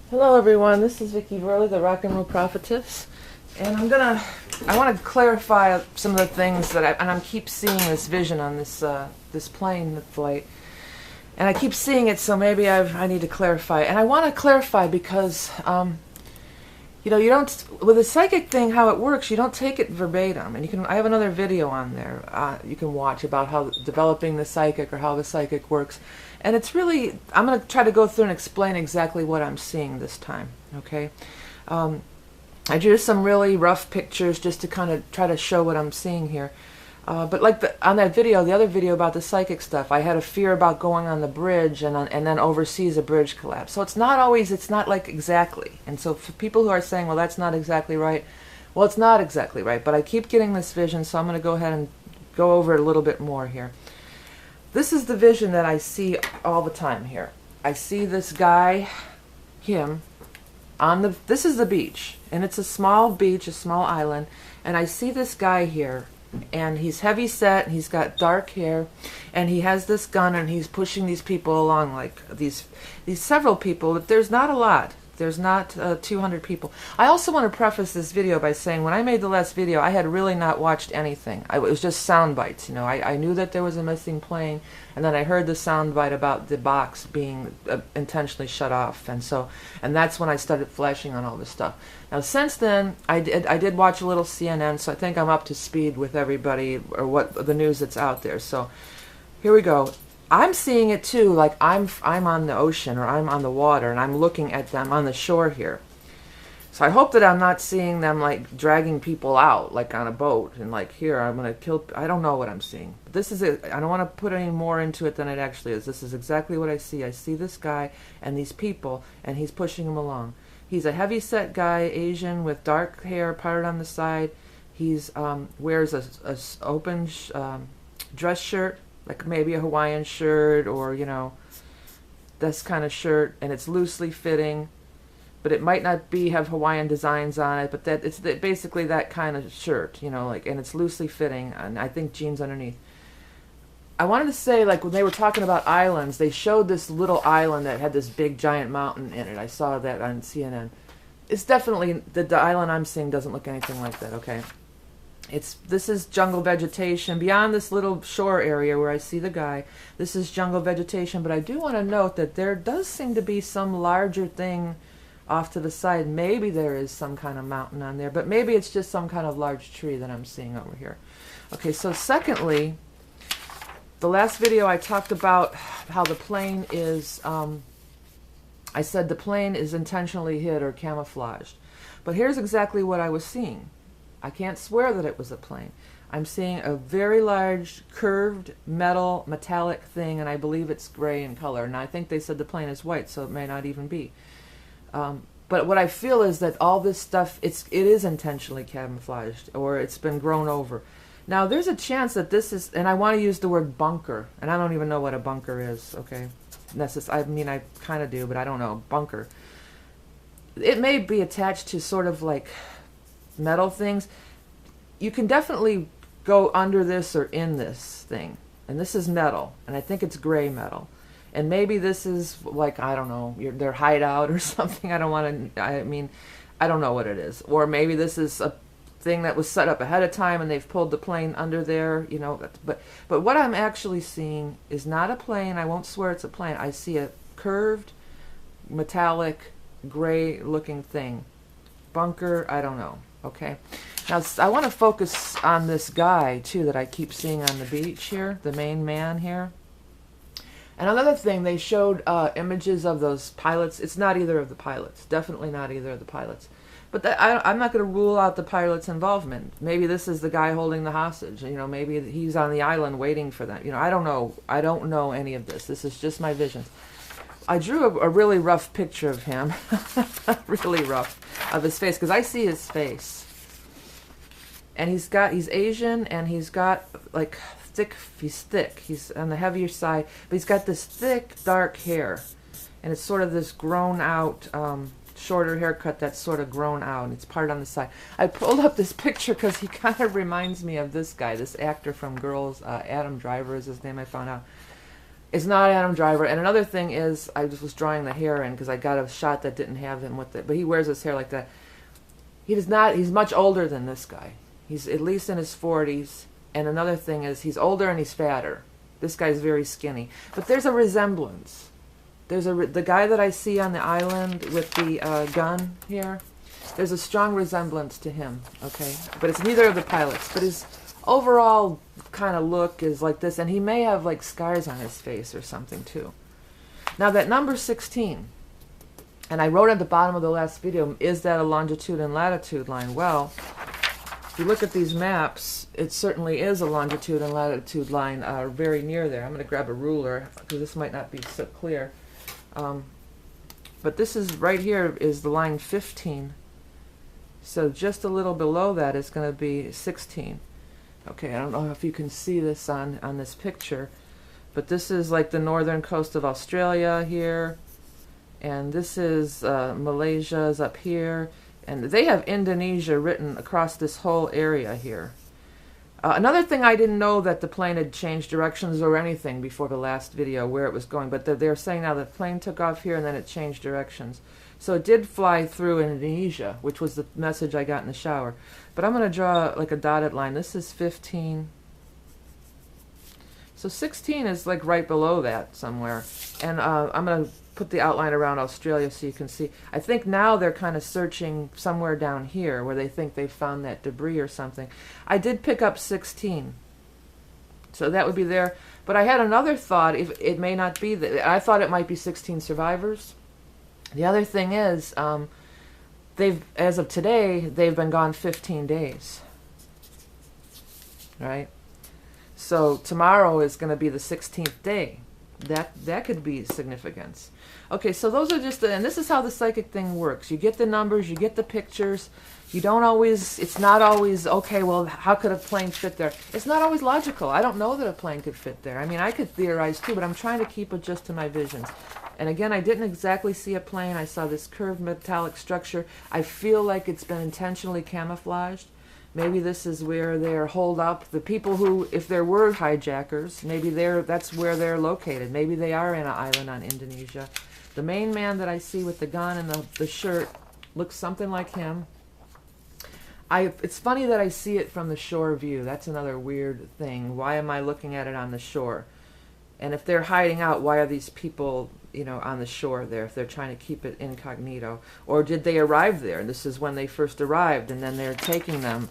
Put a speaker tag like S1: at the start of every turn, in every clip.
S1: Hello everyone, this is Vicki Burley, the Rock and Roll Prophetess, and I want to clarify some of the things that I keep seeing this vision on this plane flight, and I keep seeing it, so maybe I need to clarify, and I want to clarify because, you don't, with a psychic thing, how it works, you don't take it verbatim, and I have another video on there, you can watch about how developing the psychic or how the psychic works. And it's really, I'm going to try to go through and explain exactly what I'm seeing this time, okay? I drew some really rough pictures just to kind of try to show what I'm seeing here. But like on that video, the other video about the psychic stuff, I had a fear about going on the bridge and then overseas a bridge collapse. So it's not like exactly. And so for people who are saying, well, that's not exactly right, well, it's not exactly right. But I keep getting this vision, so I'm going to go ahead and go over it a little bit more here. This is the vision that I see all the time here. I see this guy, him, this is the beach, and it's a small beach, a small island, and I see this guy here, and he's heavy set, and he's got dark hair, and he has this gun, and he's pushing these people along, like these several people. There's not a lot. There's not 200 people. I also want to preface this video by saying when I made the last video, I had really not watched anything. It was just sound bites. I knew that there was a missing plane, and then I heard the sound bite about the box being intentionally shut off, and that's when I started flashing on all this stuff. Now, since then, I did watch a little CNN, so I think I'm up to speed with everybody or what the news that's out there. So here we go. I'm seeing it too, like I'm on the ocean or I'm on the water and I'm looking at them on the shore here. So I hope that I'm not seeing them like dragging people out like on a boat and like here I'm going to kill. I don't know what I'm seeing. But this is it. I don't want to put any more into it than it actually is. This is exactly what I see. I see this guy and these people and he's pushing them along. He's a heavy set guy, Asian with dark hair parted on the side. He's wears a open dress shirt, like maybe a Hawaiian shirt or, this kind of shirt, and it's loosely fitting, but it might not have Hawaiian designs on it, but it's basically that kind of shirt, and it's loosely fitting, and I think jeans underneath. I wanted to say, like, when they were talking about islands, they showed this little island that had this big giant mountain in it. I saw that on CNN. It's definitely, the island I'm seeing doesn't look anything like that, okay? This is jungle vegetation beyond this little shore area where I see the guy. This is jungle vegetation, but I do want to note that there does seem to be some larger thing off to the side. Maybe there is some kind of mountain on there, but maybe it's just some kind of large tree that I'm seeing over here. Okay, so secondly, the last video I talked about how the plane is, I said the plane is intentionally hid or camouflaged. But here's exactly what I was seeing. I can't swear that it was a plane. I'm seeing a very large curved metallic thing, and I believe it's gray in color. And I think they said the plane is white, so it may not even be. But what I feel is that all this stuff, it is intentionally camouflaged, or it's been grown over. Now, there's a chance that this is, and I want to use the word bunker, and I don't even know what a bunker is, okay? I mean, I kind of do, but I don't know. Bunker. It may be attached to sort of like metal things. You can definitely go under this or in this thing, and this is metal, and I think it's gray metal, and maybe this is like, I don't know, their hideout or something. I don't know what it is, or maybe this is a thing that was set up ahead of time and they've pulled the plane under there, but what I'm actually seeing is not a plane. I won't swear it's a plane. I see a curved metallic gray looking thing. Bunker, I don't know. Okay, now I want to focus on this guy too that I keep seeing on the beach here, the main man here. And another thing, they showed images of those pilots. It's not either of the pilots, definitely not either of the pilots. But I'm not going to rule out the pilot's involvement. Maybe this is the guy holding the hostage. Maybe he's on the island waiting for them. I don't know. I don't know any of this. This is just my visions. I drew a really rough picture of him, really rough, of his face, because I see his face. And he's Asian, and he's got, like, he's thick. He's on the heavier side, but he's got this thick, dark hair. And it's sort of this grown out, shorter haircut that's sort of grown out, and it's parted on the side. I pulled up this picture because he kind of reminds me of this guy, this actor from Girls, Adam Driver is his name, I found out. It's not Adam Driver. And another thing is, I just was drawing the hair in because I got a shot that didn't have him with it. But he wears his hair like that. He does not. He's much older than this guy. He's at least in his 40s. And another thing is, he's older and he's fatter. This guy's very skinny. But there's a resemblance. The guy that I see on the island with the gun here, there's a strong resemblance to him, okay? But it's neither of the pilots. But his overall kind of look is like this, and he may have like scars on his face or something too. Now that number 16, and I wrote at the bottom of the last video, is that a longitude and latitude line? Well, if you look at these maps, it certainly is a longitude and latitude line very near there. I'm going to grab a ruler because this might not be so clear. But this is right here is the line 15. So just a little below that is going to be 16. Okay, I don't know if you can see this on this picture, but this is like the northern coast of Australia here, and this is Malaysia's up here, and they have Indonesia written across this whole area here. Another thing, I didn't know that the plane had changed directions or anything before the last video where it was going, but they're saying now the plane took off here and then it changed directions. So it did fly through Indonesia, which was the message I got in the shower. But I'm going to draw like a dotted line. This is 15. So 16 is like right below that somewhere. And I'm going to put the outline around Australia so you can see. I think now they're kind of searching somewhere down here where they think they found that debris or something. I did pick up 16. So that would be there. But I had another thought. If it may not be that. I thought it might be 16 survivors. The other thing is, as of today, they've been gone 15 days. Right? So tomorrow is going to be the 16th day. That could be significance. Okay, so those are just and this is how the psychic thing works. You get the numbers, you get the pictures. You don't always, it's not always, okay, well, how could a plane fit there? It's not always logical. I don't know that a plane could fit there. I mean, I could theorize too, but I'm trying to keep it just to my visions. And again, I didn't exactly see a plane. I saw this curved metallic structure. I feel like it's been intentionally camouflaged. Maybe this is where they're holed up. The people who, if there were hijackers, maybe that's where they're located. Maybe they are in an island on Indonesia. The main man that I see with the gun and the shirt looks something like him. It's funny that I see it from the shore view. That's another weird thing. Why am I looking at it on the shore? And if they're hiding out, why are these people, on the shore there, if they're trying to keep it incognito? Or did they arrive there, and this is when they first arrived, and then they're taking them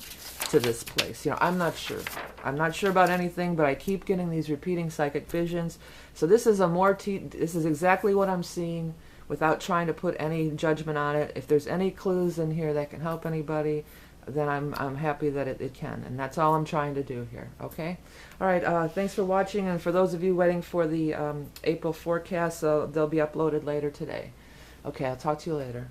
S1: to this place? I'm not sure. I'm not sure about anything, but I keep getting these repeating psychic visions. So this is this is exactly what I'm seeing without trying to put any judgment on it. If there's any clues in here that can help anybody, then I'm happy that it can. And that's all I'm trying to do here, okay? All right, thanks for watching. And for those of you waiting for the April forecast, they'll be uploaded later today. Okay, I'll talk to you later.